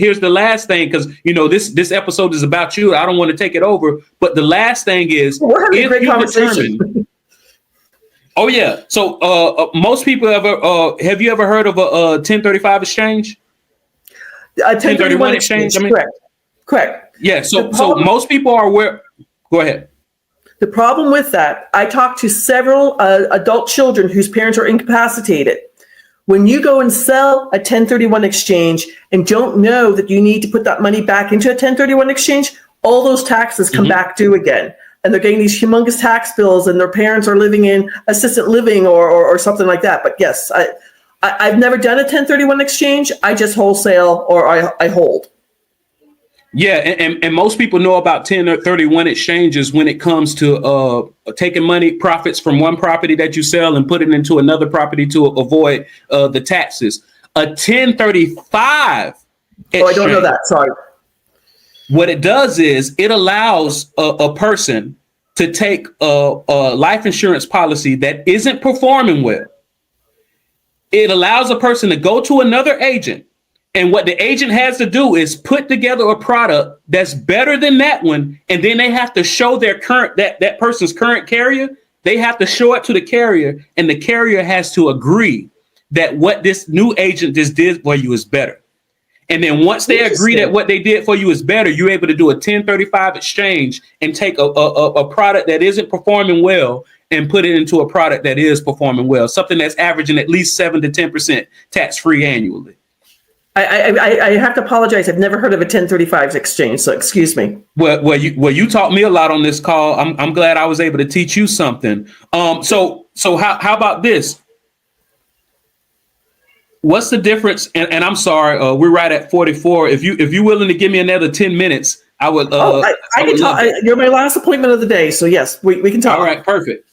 here's the last thing, because this episode is about you. I don't want to take it over, but the last thing is, we're having a great conversation. Oh yeah. So most people have you ever heard of a 1035 exchange? A 1031 exchange. I mean, correct. Yeah. So most people are aware. Go ahead. The problem with that, I talked to several adult children whose parents are incapacitated. When you go and sell a 1031 exchange and don't know that you need to put that money back into a 1031 exchange, all those taxes come back due again. And they're getting these humongous tax bills, and their parents are living in assisted living or something like that. But yes, I've never done a 1031 exchange. I just wholesale or I hold. Yeah, and most people know about 1031 exchanges when it comes to taking money, profits from one property that you sell and put it into another property to avoid the taxes. A 1035 exchange, I don't know that. Sorry. What it does is it allows a person to take a life insurance policy that isn't performing well. It allows a person to go to another agent. And what the agent has to do is put together a product that's better than that one. And then they have to show their that person's current carrier. They have to show it to the carrier, and the carrier has to agree that what this new agent just did for you is better. And then once they agree that what they did for you is better, you're able to do a 1035 exchange and take a product that isn't performing well and put it into a product that is performing well, something that's averaging at least 7 to 10% tax-free annually. I have to apologize. I've never heard of a 1035 exchange, so excuse me. Well, you taught me a lot on this call. I'm glad I was able to teach you something. So how about this? What's the difference? And I'm sorry, we're right at 44. If you're willing to give me another 10 minutes, I would. I can talk. You're my last appointment of the day, so yes, we can talk. All right, perfect.